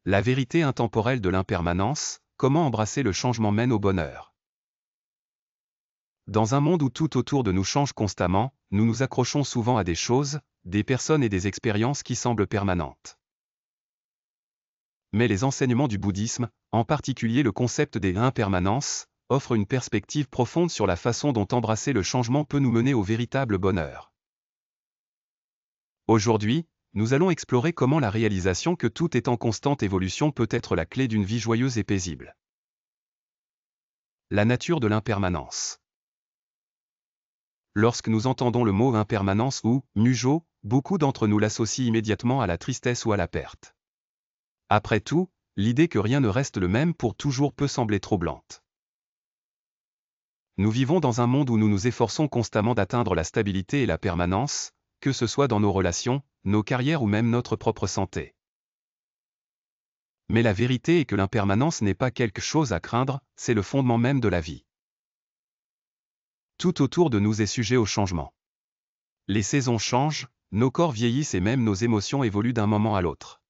La vérité intemporelle de l'impermanence, comment embrasser le changement mène au bonheur. Dans un monde où tout autour de nous change constamment, nous nous accrochons souvent à des choses, des personnes et des expériences qui semblent permanentes. Mais les enseignements du bouddhisme, en particulier le concept des impermanences, offrent une perspective profonde sur la façon dont embrasser le changement peut nous mener au véritable bonheur. Aujourd'hui, nous allons explorer comment la réalisation que tout est en constante évolution peut être la clé d'une vie joyeuse et paisible. La nature de l'impermanence. Lorsque nous entendons le mot impermanence ou mujo, beaucoup d'entre nous l'associent immédiatement à la tristesse ou à la perte. Après tout, l'idée que rien ne reste le même pour toujours peut sembler troublante. Nous vivons dans un monde où nous nous efforçons constamment d'atteindre la stabilité et la permanence, que ce soit dans nos relations, nos carrières ou même notre propre santé. Mais la vérité est que l'impermanence n'est pas quelque chose à craindre, c'est le fondement même de la vie. Tout autour de nous est sujet au changement. Les saisons changent, nos corps vieillissent et même nos émotions évoluent d'un moment à l'autre.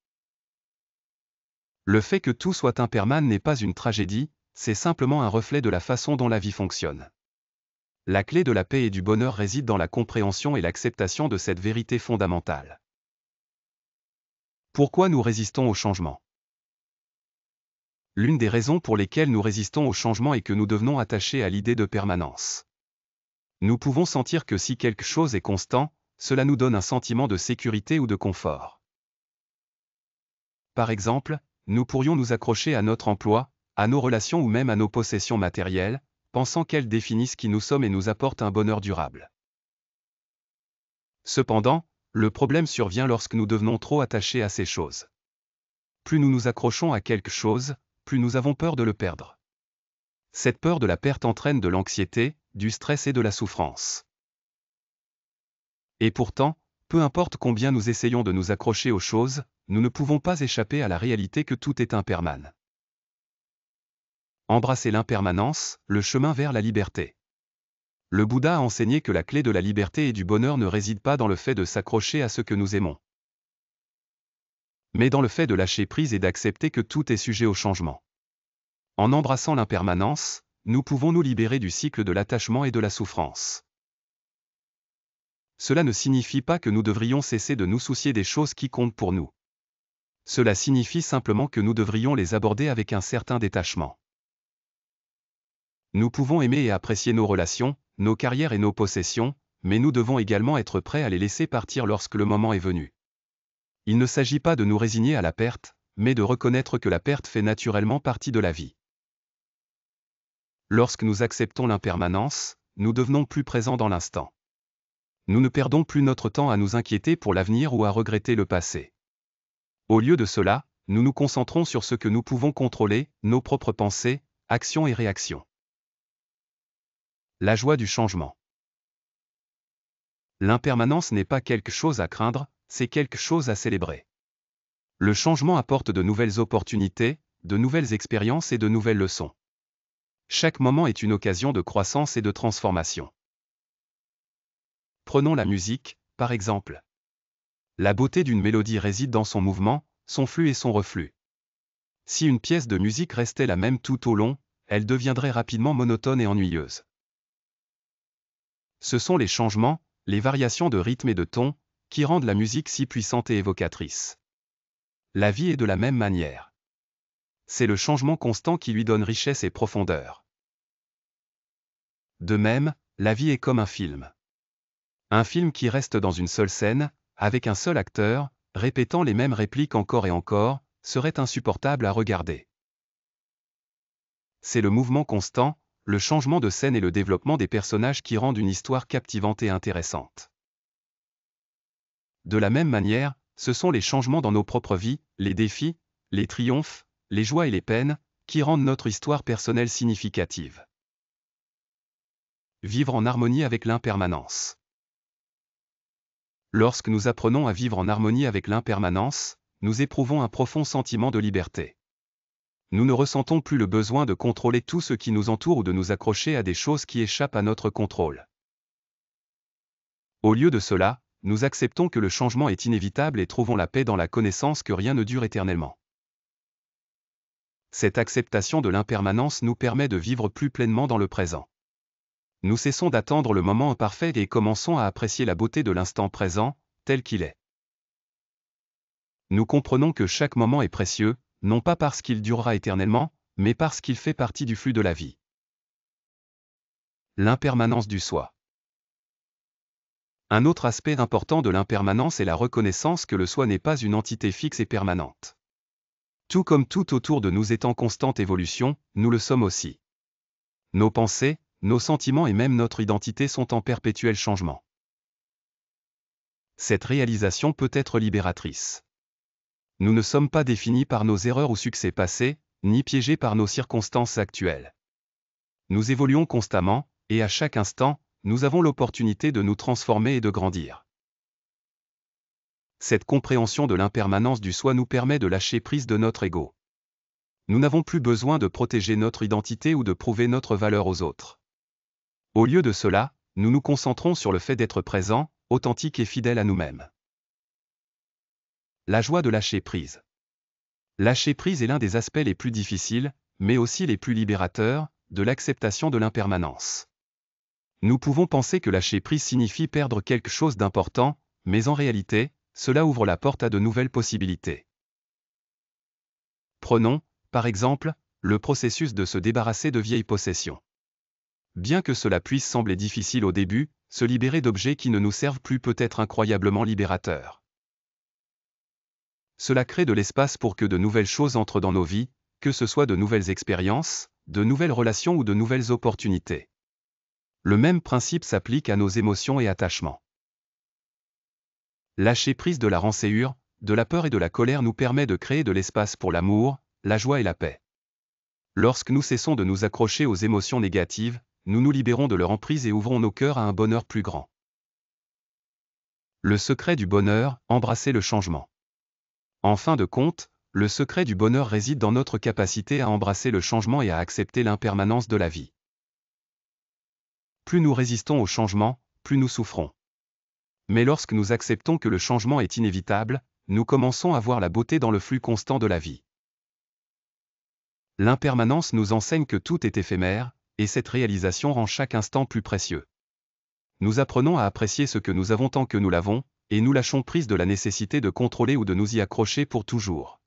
Le fait que tout soit impermanent n'est pas une tragédie, c'est simplement un reflet de la façon dont la vie fonctionne. La clé de la paix et du bonheur réside dans la compréhension et l'acceptation de cette vérité fondamentale. Pourquoi nous résistons au changement? L'une des raisons pour lesquelles nous résistons au changement est que nous devenons attachés à l'idée de permanence. Nous pouvons sentir que si quelque chose est constant, cela nous donne un sentiment de sécurité ou de confort. Par exemple, nous pourrions nous accrocher à notre emploi, à nos relations ou même à nos possessions matérielles, pensant qu'elles définissent qui nous sommes et nous apportent un bonheur durable. Cependant, le problème survient lorsque nous devenons trop attachés à ces choses. Plus nous nous accrochons à quelque chose, plus nous avons peur de le perdre. Cette peur de la perte entraîne de l'anxiété, du stress et de la souffrance. Et pourtant, peu importe combien nous essayons de nous accrocher aux choses, nous ne pouvons pas échapper à la réalité que tout est impermanent. Embrasser l'impermanence, le chemin vers la liberté. Le Bouddha a enseigné que la clé de la liberté et du bonheur ne réside pas dans le fait de s'accrocher à ce que nous aimons, mais dans le fait de lâcher prise et d'accepter que tout est sujet au changement. En embrassant l'impermanence, nous pouvons nous libérer du cycle de l'attachement et de la souffrance. Cela ne signifie pas que nous devrions cesser de nous soucier des choses qui comptent pour nous. Cela signifie simplement que nous devrions les aborder avec un certain détachement. Nous pouvons aimer et apprécier nos relations, nos carrières et nos possessions, mais nous devons également être prêts à les laisser partir lorsque le moment est venu. Il ne s'agit pas de nous résigner à la perte, mais de reconnaître que la perte fait naturellement partie de la vie. Lorsque nous acceptons l'impermanence, nous devenons plus présents dans l'instant. Nous ne perdons plus notre temps à nous inquiéter pour l'avenir ou à regretter le passé. Au lieu de cela, nous nous concentrons sur ce que nous pouvons contrôler, nos propres pensées, actions et réactions. La joie du changement. L'impermanence n'est pas quelque chose à craindre, c'est quelque chose à célébrer. Le changement apporte de nouvelles opportunités, de nouvelles expériences et de nouvelles leçons. Chaque moment est une occasion de croissance et de transformation. Prenons la musique, par exemple. La beauté d'une mélodie réside dans son mouvement, son flux et son reflux. Si une pièce de musique restait la même tout au long, elle deviendrait rapidement monotone et ennuyeuse. Ce sont les changements, les variations de rythme et de ton, qui rendent la musique si puissante et évocatrice. La vie est de la même manière. C'est le changement constant qui lui donne richesse et profondeur. De même, la vie est comme un film. Un film qui reste dans une seule scène, avec un seul acteur, répétant les mêmes répliques encore et encore, serait insupportable à regarder. C'est le mouvement constant, le changement de scène et le développement des personnages qui rendent une histoire captivante et intéressante. De la même manière, ce sont les changements dans nos propres vies, les défis, les triomphes, les joies et les peines, qui rendent notre histoire personnelle significative. Vivre en harmonie avec l'impermanence. Lorsque nous apprenons à vivre en harmonie avec l'impermanence, nous éprouvons un profond sentiment de liberté. Nous ne ressentons plus le besoin de contrôler tout ce qui nous entoure ou de nous accrocher à des choses qui échappent à notre contrôle. Au lieu de cela, nous acceptons que le changement est inévitable et trouvons la paix dans la connaissance que rien ne dure éternellement. Cette acceptation de l'impermanence nous permet de vivre plus pleinement dans le présent. Nous cessons d'attendre le moment parfait et commençons à apprécier la beauté de l'instant présent, tel qu'il est. Nous comprenons que chaque moment est précieux, non pas parce qu'il durera éternellement, mais parce qu'il fait partie du flux de la vie. L'impermanence du soi. Un autre aspect important de l'impermanence est la reconnaissance que le soi n'est pas une entité fixe et permanente. Tout comme tout autour de nous est en constante évolution, nous le sommes aussi. Nos pensées, nos sentiments et même notre identité sont en perpétuel changement. Cette réalisation peut être libératrice. Nous ne sommes pas définis par nos erreurs ou succès passés, ni piégés par nos circonstances actuelles. Nous évoluons constamment, et à chaque instant, nous avons l'opportunité de nous transformer et de grandir. Cette compréhension de l'impermanence du soi nous permet de lâcher prise de notre ego. Nous n'avons plus besoin de protéger notre identité ou de prouver notre valeur aux autres. Au lieu de cela, nous nous concentrons sur le fait d'être présents, authentiques et fidèles à nous-mêmes. La joie de lâcher prise. Lâcher prise est l'un des aspects les plus difficiles, mais aussi les plus libérateurs, de l'acceptation de l'impermanence. Nous pouvons penser que lâcher prise signifie perdre quelque chose d'important, mais en réalité, cela ouvre la porte à de nouvelles possibilités. Prenons, par exemple, le processus de se débarrasser de vieilles possessions. Bien que cela puisse sembler difficile au début, se libérer d'objets qui ne nous servent plus peut être incroyablement libérateur. Cela crée de l'espace pour que de nouvelles choses entrent dans nos vies, que ce soit de nouvelles expériences, de nouvelles relations ou de nouvelles opportunités. Le même principe s'applique à nos émotions et attachements. Lâcher prise de la rancœur, de la peur et de la colère nous permet de créer de l'espace pour l'amour, la joie et la paix. Lorsque nous cessons de nous accrocher aux émotions négatives, nous nous libérons de leur emprise et ouvrons nos cœurs à un bonheur plus grand. Le secret du bonheur, embrasser le changement. En fin de compte, le secret du bonheur réside dans notre capacité à embrasser le changement et à accepter l'impermanence de la vie. Plus nous résistons au changement, plus nous souffrons. Mais lorsque nous acceptons que le changement est inévitable, nous commençons à voir la beauté dans le flux constant de la vie. L'impermanence nous enseigne que tout est éphémère, et cette réalisation rend chaque instant plus précieux. Nous apprenons à apprécier ce que nous avons tant que nous l'avons, et nous lâchons prise de la nécessité de contrôler ou de nous y accrocher pour toujours.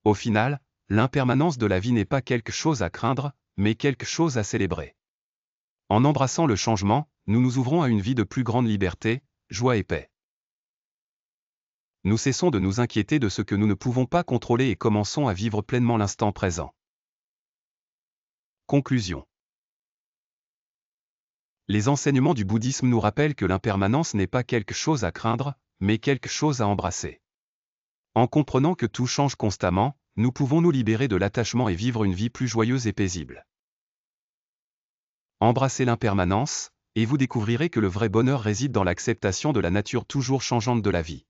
Au final, l'impermanence de la vie n'est pas quelque chose à craindre, mais quelque chose à célébrer. En embrassant le changement, nous nous ouvrons à une vie de plus grande liberté, joie et paix. Nous cessons de nous inquiéter de ce que nous ne pouvons pas contrôler et commençons à vivre pleinement l'instant présent. Conclusion. Les enseignements du bouddhisme nous rappellent que l'impermanence n'est pas quelque chose à craindre, mais quelque chose à embrasser. En comprenant que tout change constamment, nous pouvons nous libérer de l'attachement et vivre une vie plus joyeuse et paisible. Embrassez l'impermanence, et vous découvrirez que le vrai bonheur réside dans l'acceptation de la nature toujours changeante de la vie.